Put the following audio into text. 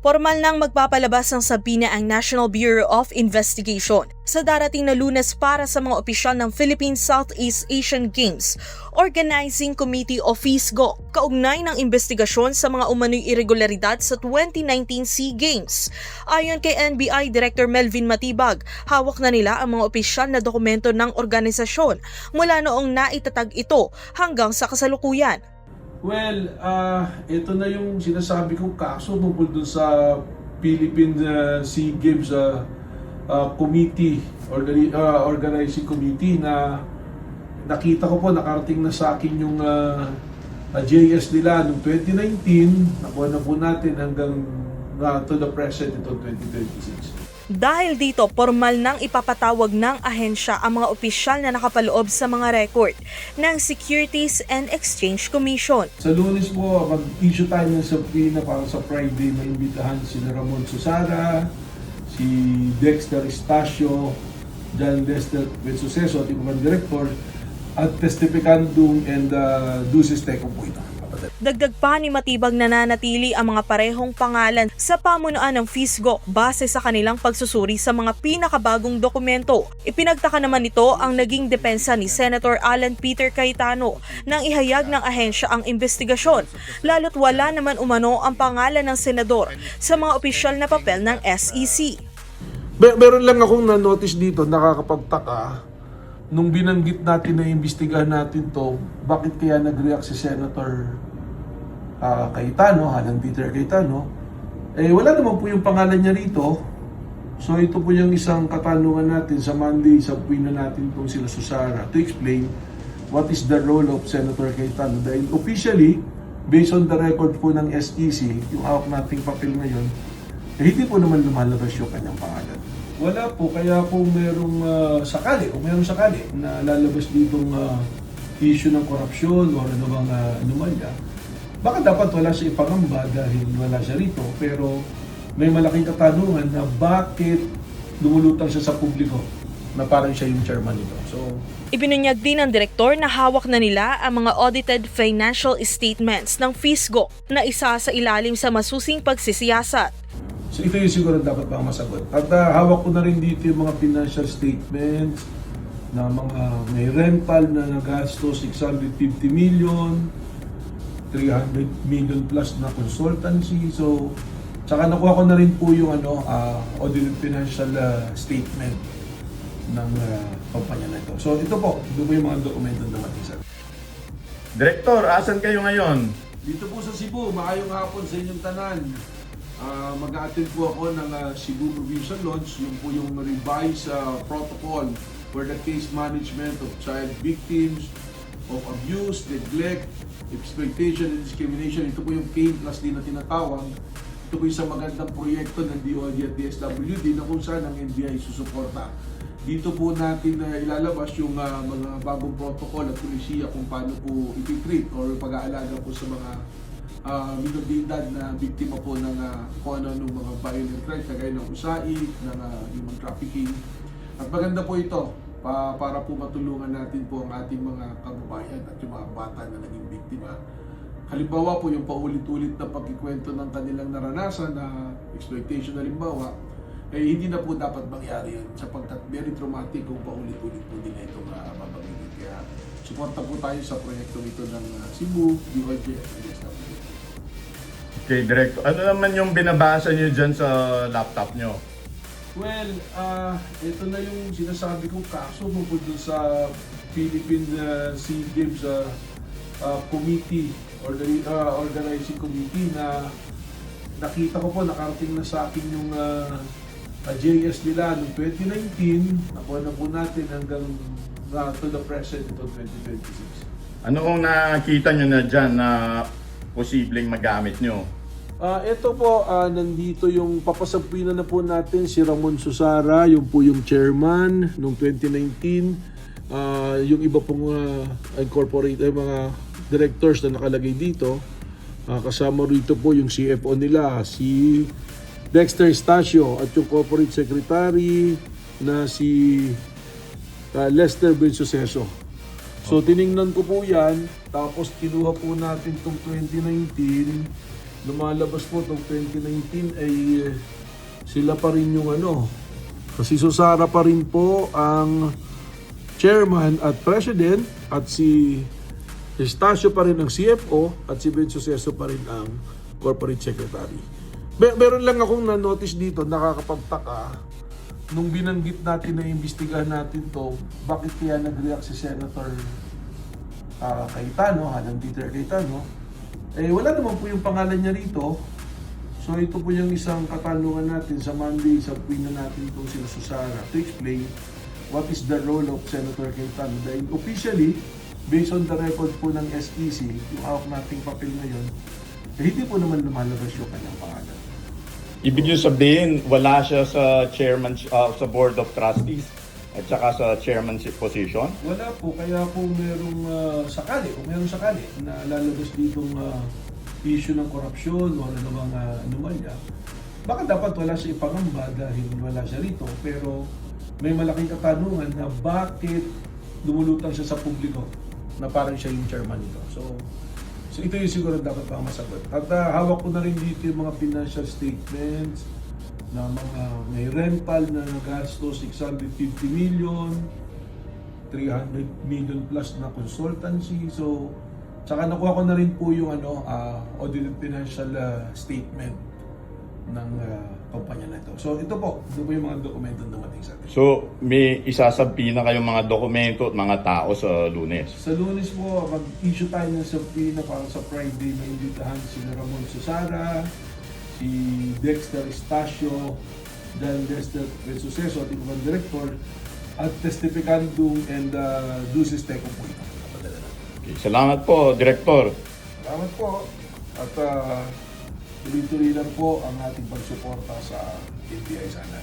Formal nang magpapalabas ng sabina ang National Bureau of Investigation sa darating na Lunes para sa mga opisyal ng Philippine Southeast Asian Games Organizing Committee o FISGO kaugnay ng investigasyon sa mga umano'y irregularidad sa 2019 SEA Games. Ayon kay NBI Director Melvin Matibag, hawak na nila ang mga opisyal na dokumento ng organisasyon mula noong naitatag ito hanggang sa kasalukuyan. Well, ito na yung sinasabi kong kaso tungkol dun sa Philippine SEA Games Committee, Organizing Committee na nakita ko po, nakarating na sa akin yung JS nila noong 2019, nakuha na po natin hanggang to the present itong 2026. Dahil dito, formal nang ipapatawag ng ahensya ang mga opisyal na nakapaloob sa mga record ng Securities and Exchange Commission. Sa Lunes po, mag-issue tayo ng subpoena para sa Friday, maimbitahan si Ramon Susara, si Dexter Estacio, John Lester Bensuceso at ibang director, at testificandum and duces tecum po ito. Dagdag pa ni Matibag na nanatili ang mga parehong pangalan sa pamunuan ng FISGO base sa kanilang pagsusuri sa mga pinakabagong dokumento. Ipinagtaka naman nito ang naging depensa ni Senator Alan Peter Cayetano nang ihayag ng ahensya ang investigasyon, lalo't wala naman umano ang pangalan ng senador sa mga opisyal na papel ng SEC. Meron lang akong na-notice dito, nakakapagtaka, nung binanggit natin na imbestigahan natin to, bakit kaya nag-react si Senator Cayetano, Alan Peter Cayetano, wala naman po yung pangalan niya rito. So ito po yung isang katanungan natin sa Monday, sa puwina natin po sila Susara to explain what is the role of Senator Cayetano. Dahil officially, based on the record po ng SEC, yung hawak nating papel ngayon, hindi po naman lumalabas yung kanyang pangalan. Wala po, kaya kung merong sakali na lalabas ditong issue ng korupsyon o ano bang anomalya, baka dapat wala siya ipangamba dahil wala siya rito, pero may malaking katanungan na bakit lumulutang siya sa publiko na parang siya yung chairman nito. So, ibinunyag din ng direktor na hawak na nila ang mga audited financial statements ng FISGO na isa sa ilalim sa masusing pagsisiyasat. So ito yung siguro dapat bang masagot. At hawak ko na rin dito yung mga financial statements na mga may rental na nagasto 650 million, 300 million plus na consultancy. So, tsaka nakuha ko na rin po yung audited financial statement ng kumpanya na ito. So, ito po yung mga dokumento naman isa. Director, asan kayo ngayon? Dito po sa Cebu, maayong hapon sa inyong tanan. Mag-a-attend po ako ng Cebu Provincial Launch, yung po yung revised protocol for the case management of child victims of abuse, neglect, exploitation, and discrimination. Ito po yung CAIM plus din na tinatawag. Ito po isang magandang proyekto ng DOJ at DSWD na kung saan ang NBI susuporta. Dito po natin ilalabas yung mga bagong protocol at polisiya kung paano po iti-treat or pag-aalaga po sa mga minor de edad na biktima po ng kung ano-anong mga violent crime, kagaya ng usaid, ng human trafficking. At maganda po ito para po matulungan natin po ang ating mga kababayan at yung mga bata na naging biktima. Halimbawa po yung paulit-ulit na pagkikwento ng kanilang naranasan na exploitation halimbawa, hindi na po dapat mangyari yun sapagkat very traumatic kung paulit-ulit po nila itong mabagigit. Kaya suporta po tayo sa proyekto ito ng Cebu, DOJ at DSWD. Okay, Director. Ano naman yung binabasa niyo dyan sa laptop niyo? Well, ito na yung sinasabi kong kaso tungkol dun sa Philippine SEA Games Committee, Organizing Committee na nakita ko po, nakarating na sa akin yung JS nila noong 2019, nakuha na po natin hanggang to the present ito 2026. Ano kung nakita niyo na dyan na posibleng magamit niyo? Ito po, nandito yung papasabwina na po natin si Ramon Susara, yung po yung chairman noong 2019. Yung iba pong incorporated, mga directors na nakalagay dito. Kasama rito po yung CFO nila, si Dexter Estacio, at yung corporate secretary na si Lester Bensuceso. So tiningnan ko po yan, tapos kinuha po natin itong 2019, lumalabas po itong 2019 ay sila pa rin yung ano. Kasi Susara pa rin po ang chairman at president at si Estacio pa rin ang CFO at si Ben Suceso pa rin ang corporate secretary. Meron lang akong na-notice dito, nakakapagtaka. Nung binanggit natin na imbestigahan natin to, bakit kaya nag-react si Senator Cayetano, Hanan Peter Cayetano? Eh wala naman po yung pangalan niya rito. So ito po yung isang katanungan natin sa Monday, sa pina natin itong sila Susara to explain what is the role of Senator Cayetano. Dahil officially, based on the record po ng SEC, yung hawak nating papel ngayon, eh, hindi po naman lumalabas yung kanyang pangalan. Ibig nyo sabihin, wala siya sa chairman, sa board of trustees at saka sa chairmanship position? Wala po, kaya kung merong kung merong sakali na lalabas ditong issue ng korupsyon o ano namang anomalya, baka dapat wala siya ipangamba dahil wala siya rito. Pero may malaking katanungan na bakit lumulutang siya sa publiko na parang siya yung chairman nito. So ito yung siguro dapat pang masagot. At hawak ko na rin dito yung mga financial statements na mga may rental na gasto 650 million, 300 million plus na consultancy. So, saka nakuha ko na rin po yung audited financial statement ng kumpanya na ito. So, ito po yung mga dokumento na dumating sa atin. So, may isasabi na kayong mga dokumento at mga tao sa Lunes? Sa Lunes po, mag-issue tayo ng subpoena para sa Friday. May imbitahan si Ramon Susara, si Dexter Estacio, Dan Dexter Suceso, ating mga director, at testificandum and duces tecum po ito. Okay, salamat po, Director. Salamat po. At tuloy-tuloy lang po ang ating pagsuporta sa NBI sana.